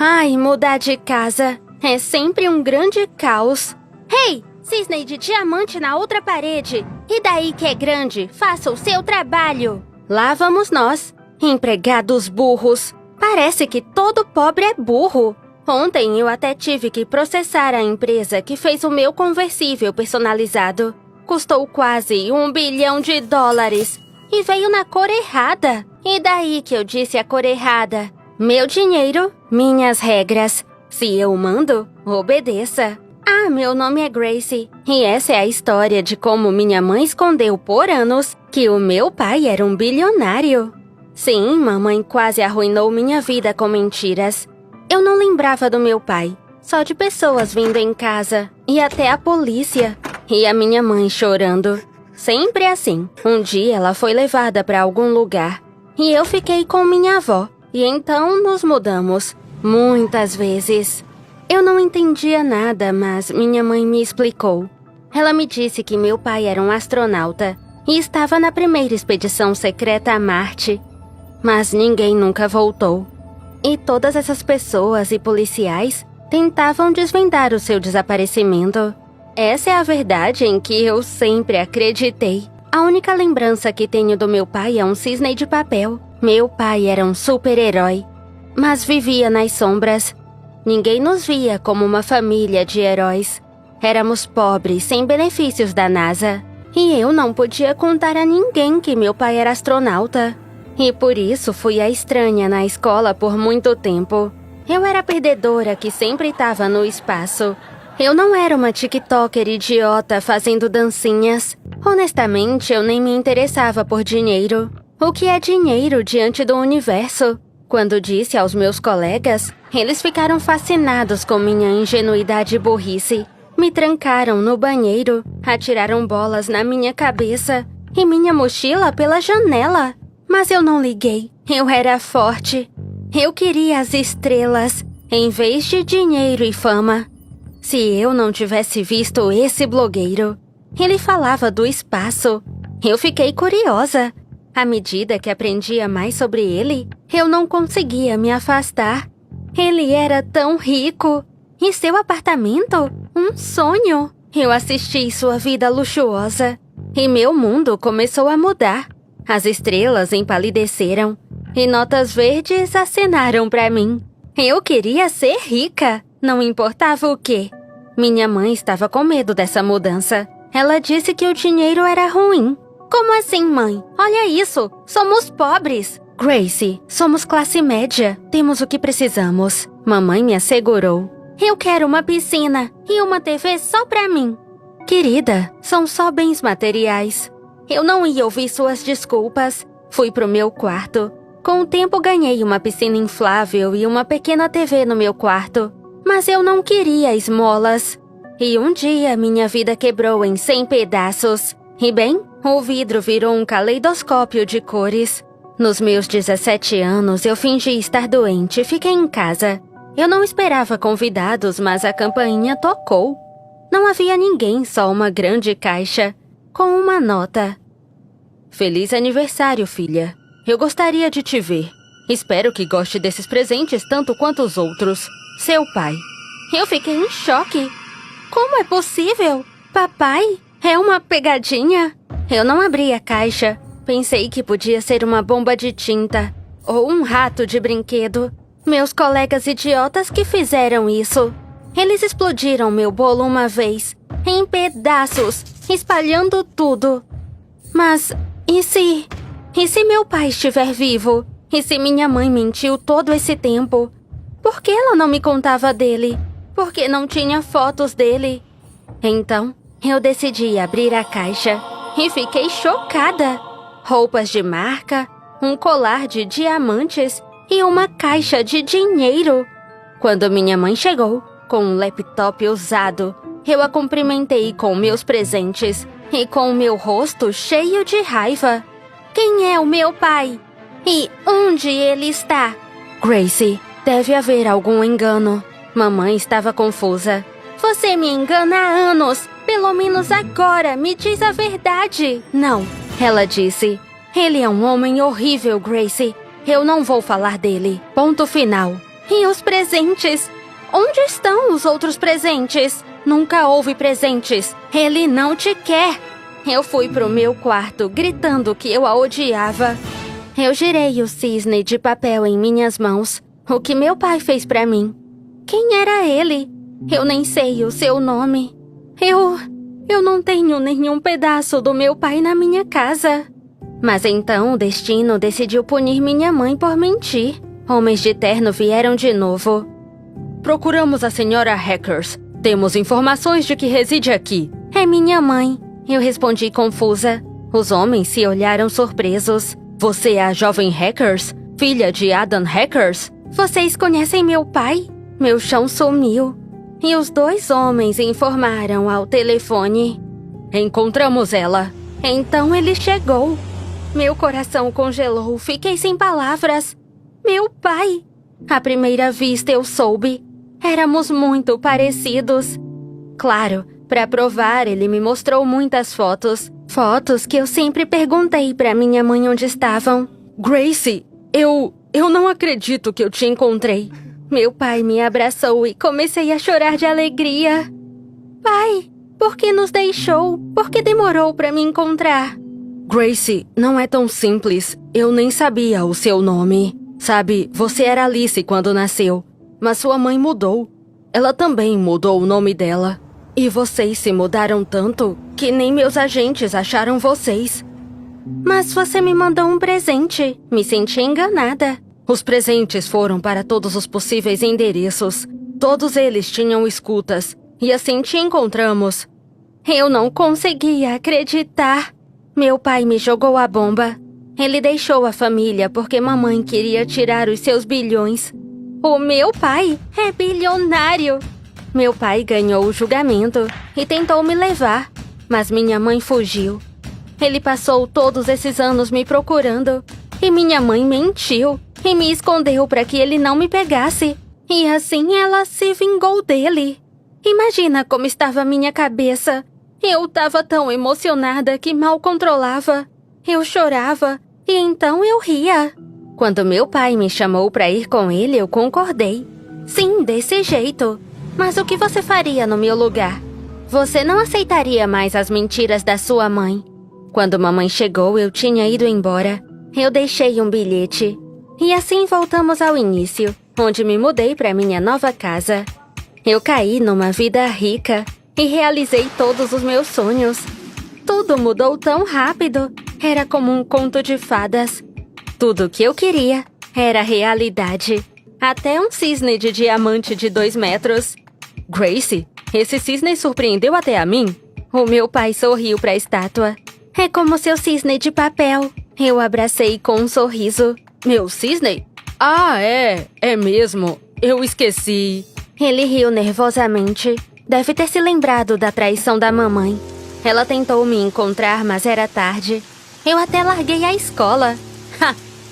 Ai, mudar de casa é sempre um grande caos. Hey, cisne de diamante na outra parede. E daí que é grande, faça o seu trabalho. Lá vamos nós, empregados burros. Parece que todo pobre é burro. Ontem eu até tive que processar a empresa que fez o meu conversível personalizado. Custou quase US$1 bilhão e veio na cor errada. E daí que eu disse a cor errada? Meu dinheiro, minhas regras. Se eu mando, obedeça. Ah, meu nome é Gracie, e essa é a história de como minha mãe escondeu por anos que o meu pai era um bilionário. Sim, mamãe quase arruinou minha vida com mentiras. Eu não lembrava do meu pai, só de pessoas vindo em casa, e até a polícia, e a minha mãe chorando. Sempre assim. Um dia ela foi levada para algum lugar, e eu fiquei com minha avó, e então nos mudamos, muitas vezes. Eu não entendia nada, mas minha mãe me explicou. Ela me disse que meu pai era um astronauta e estava na primeira expedição secreta a Marte. Mas ninguém nunca voltou. E todas essas pessoas e policiais tentavam desvendar o seu desaparecimento. Essa é a verdade em que eu sempre acreditei. A única lembrança que tenho do meu pai é um cisne de papel. Meu pai era um super-herói, mas vivia nas sombras. Ninguém nos via como uma família de heróis. Éramos pobres, sem benefícios da NASA. E eu não podia contar a ninguém que meu pai era astronauta. E por isso fui a estranha na escola por muito tempo. Eu era a perdedora que sempre estava no espaço. Eu não era uma TikToker idiota fazendo dancinhas. Honestamente, eu nem me interessava por dinheiro. O que é dinheiro diante do universo? Quando disse aos meus colegas, eles ficaram fascinados com minha ingenuidade e burrice. Me trancaram no banheiro, atiraram bolas na minha cabeça e minha mochila pela janela. Mas eu não liguei, eu era forte. Eu queria as estrelas, em vez de dinheiro e fama. Se eu não tivesse visto esse blogueiro, ele falava do espaço. Eu fiquei curiosa. À medida que aprendia mais sobre ele, eu não conseguia me afastar. Ele era tão rico. E seu apartamento? Um sonho. Eu assisti sua vida luxuosa. E meu mundo começou a mudar. As estrelas empalideceram. E notas verdes acenaram para mim. Eu queria ser rica, não importava o quê. Minha mãe estava com medo dessa mudança. Ela disse que o dinheiro era ruim. Como assim, mãe? Olha isso, somos pobres. Gracie, somos classe média, temos o que precisamos. Mamãe me assegurou. Eu quero uma piscina e uma TV só pra mim. Querida, são só bens materiais. Eu não ia ouvir suas desculpas. Fui pro meu quarto. Com o tempo ganhei uma piscina inflável e uma pequena TV no meu quarto. Mas eu não queria esmolas. E um dia minha vida quebrou em 100 pedaços. E bem, o vidro virou um caleidoscópio de cores. Nos meus 17 anos, eu fingi estar doente e fiquei em casa. Eu não esperava convidados, mas a campainha tocou. Não havia ninguém, só uma grande caixa, com uma nota. Feliz aniversário, filha. Eu gostaria de te ver. Espero que goste desses presentes tanto quanto os outros. Seu pai. Eu fiquei em choque. Como é possível? Papai? É uma pegadinha? Eu não abri a caixa. Pensei que podia ser uma bomba de tinta ou um rato de brinquedo. Meus colegas idiotas que fizeram isso. Eles explodiram meu bolo uma vez, em pedaços, espalhando tudo. Mas e se meu pai estiver vivo? E se minha mãe mentiu todo esse tempo? Por que ela não me contava dele? Por que não tinha fotos dele? Então, eu decidi abrir a caixa e fiquei chocada. Roupas de marca, um colar de diamantes e uma caixa de dinheiro. Quando minha mãe chegou, com um laptop usado, eu a cumprimentei com meus presentes e com o meu rosto cheio de raiva. Quem é o meu pai? E onde ele está? Gracie, deve haver algum engano. Mamãe estava confusa. Você me engana há anos. Pelo menos agora, me diz a verdade. Não, ela disse. Ele é um homem horrível, Gracie. Eu não vou falar dele. Ponto final. E os presentes? Onde estão os outros presentes? Nunca houve presentes. Ele não te quer. Eu fui pro meu quarto, gritando que eu a odiava. Eu girei o cisne de papel em minhas mãos, o que meu pai fez pra mim. Quem era ele? Eu nem sei o seu nome. Eu não tenho nenhum pedaço do meu pai na minha casa. Mas então o destino decidiu punir minha mãe por mentir. Homens de terno vieram de novo. Procuramos a senhora Hackers. Temos informações de que reside aqui. É minha mãe. Eu respondi confusa. Os homens se olharam surpresos. Você é a jovem Hackers? Filha de Adam Hackers? Vocês conhecem meu pai? Meu chão sumiu. E os 2 homens informaram ao telefone. Encontramos ela. Então ele chegou. Meu coração congelou. Fiquei sem palavras. Meu pai! À primeira vista eu soube. Éramos muito parecidos. Claro, para provar, ele me mostrou muitas fotos. Fotos que eu sempre perguntei para minha mãe onde estavam. Gracie, eu não acredito que eu te encontrei. Meu pai me abraçou e comecei a chorar de alegria. Pai, por que nos deixou? Por que demorou para me encontrar? Gracie, não é tão simples. Eu nem sabia o seu nome. Sabe, você era Alice quando nasceu, mas sua mãe mudou. Ela também mudou o nome dela. E vocês se mudaram tanto que nem meus agentes acharam vocês. Mas você me mandou um presente. Me senti enganada. Os presentes foram para todos os possíveis endereços. Todos eles tinham escutas. E assim te encontramos. Eu não conseguia acreditar. Meu pai me jogou a bomba. Ele deixou a família porque mamãe queria tirar os seus bilhões. O meu pai é bilionário. Meu pai ganhou o julgamento e tentou me levar, mas minha mãe fugiu. Ele passou todos esses anos me procurando e minha mãe mentiu e me escondeu para que ele não me pegasse. E assim ela se vingou dele. Imagina como estava minha cabeça. Eu estava tão emocionada que mal controlava. Eu chorava e então eu ria. Quando meu pai me chamou para ir com ele, eu concordei. Sim, desse jeito. Mas o que você faria no meu lugar? Você não aceitaria mais as mentiras da sua mãe. Quando mamãe chegou, eu tinha ido embora. Eu deixei um bilhete. E assim voltamos ao início, onde me mudei para minha nova casa. Eu caí numa vida rica e realizei todos os meus sonhos. Tudo mudou tão rápido. Era como um conto de fadas. Tudo o que eu queria era realidade. Até um cisne de diamante de 2 metros. Gracie, esse cisne surpreendeu até a mim. O meu pai sorriu para a estátua. É como seu cisne de papel. Eu abracei com um sorriso. Meu cisne? Ah, é mesmo. Eu esqueci. Ele riu nervosamente. Deve ter se lembrado da traição da mamãe. Ela tentou me encontrar, mas era tarde. Eu até larguei a escola.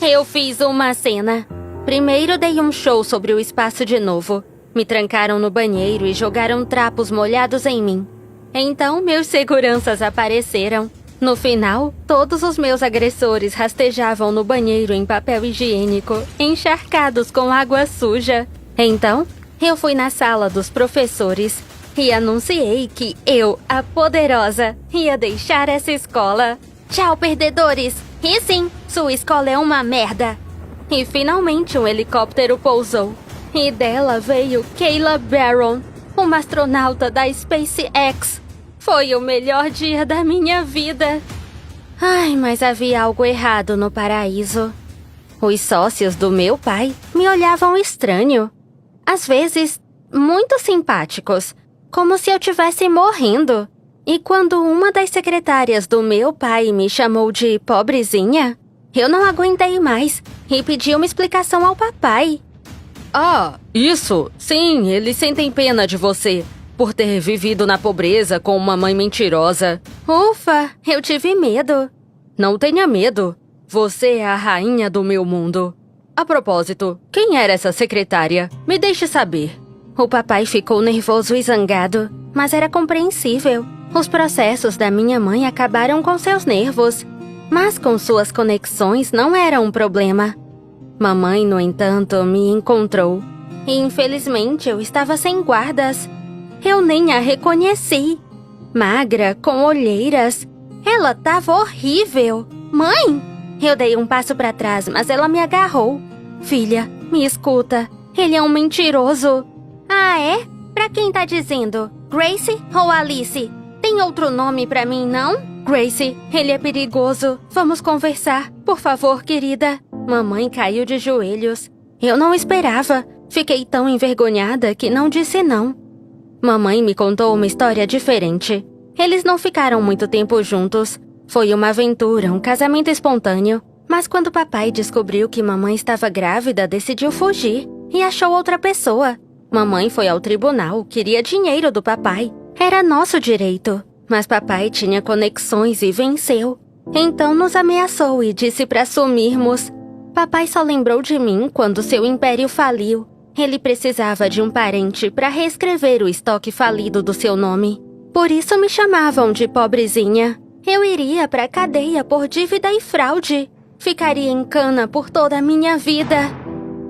Eu fiz uma cena. Primeiro dei um show sobre o espaço de novo. Me trancaram no banheiro e jogaram trapos molhados em mim. Então meus seguranças apareceram. No final, todos os meus agressores rastejavam no banheiro em papel higiênico, encharcados com água suja. Então, eu fui na sala dos professores e anunciei que eu, a poderosa, ia deixar essa escola. Tchau, perdedores! E sim, sua escola é uma merda! E finalmente um helicóptero pousou. E dela veio Kayla Barron, uma astronauta da SpaceX. Foi o melhor dia da minha vida. Ai, mas havia algo errado no paraíso. Os sócios do meu pai me olhavam estranho. Às vezes, muito simpáticos, como se eu tivesse morrendo. E quando uma das secretárias do meu pai me chamou de pobrezinha, eu não aguentei mais e pedi uma explicação ao papai. Ah, isso? Sim, eles sentem pena de você por ter vivido na pobreza com uma mãe mentirosa. Ufa, eu tive medo. Não tenha medo. Você é a rainha do meu mundo. A propósito, quem era essa secretária? Me deixe saber. O papai ficou nervoso e zangado, mas era compreensível. Os processos da minha mãe acabaram com seus nervos, mas com suas conexões não era um problema. Mamãe, no entanto, me encontrou e infelizmente eu estava sem guardas. Eu nem a reconheci. Magra, com olheiras. Ela tava horrível. Mãe! Eu dei um passo para trás, mas ela me agarrou. Filha, me escuta. Ele é um mentiroso. Ah, é? Pra quem tá dizendo? Grace ou Alice? Tem outro nome pra mim, não? Grace, ele é perigoso. Vamos conversar, por favor, querida. Mamãe caiu de joelhos. Eu não esperava. Fiquei tão envergonhada que não disse não. Mamãe me contou uma história diferente. Eles não ficaram muito tempo juntos. Foi uma aventura, um casamento espontâneo. Mas quando papai descobriu que mamãe estava grávida, decidiu fugir e achou outra pessoa. Mamãe foi ao tribunal, queria dinheiro do papai. Era nosso direito. Mas papai tinha conexões e venceu. Então nos ameaçou e disse para sumirmos. Papai só lembrou de mim quando seu império faliu. Ele precisava de um parente para reescrever o estoque falido do seu nome. Por isso me chamavam de pobrezinha. Eu iria para a cadeia por dívida e fraude. Ficaria em cana por toda a minha vida.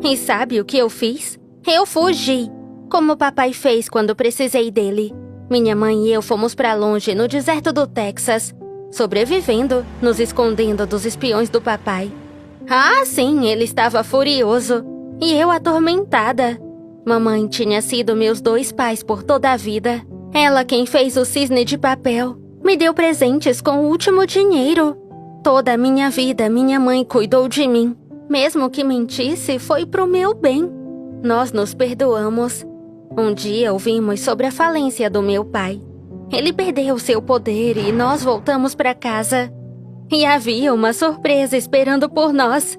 E sabe o que eu fiz? Eu fugi, como papai fez quando precisei dele. Minha mãe e eu fomos para longe no deserto do Texas, sobrevivendo, nos escondendo dos espiões do papai. Ah, sim, ele estava furioso. E eu atormentada. Mamãe tinha sido meus 2 pais por toda a vida. Ela quem fez o cisne de papel. Me deu presentes com o último dinheiro. Toda a minha vida, minha mãe cuidou de mim. Mesmo que mentisse, foi pro meu bem. Nós nos perdoamos. Um dia ouvimos sobre a falência do meu pai. Ele perdeu seu poder e nós voltamos para casa. E havia uma surpresa esperando por nós.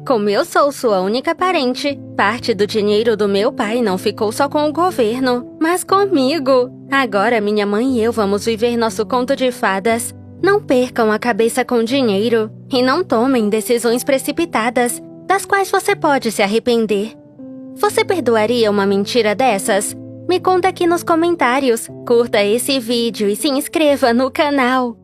Como eu sou sua única parente, parte do dinheiro do meu pai não ficou só com o governo, mas comigo. Agora minha mãe e eu vamos viver nosso conto de fadas. Não percam a cabeça com dinheiro e não tomem decisões precipitadas, das quais você pode se arrepender. Você perdoaria uma mentira dessas? Me conta aqui nos comentários, curta esse vídeo e se inscreva no canal.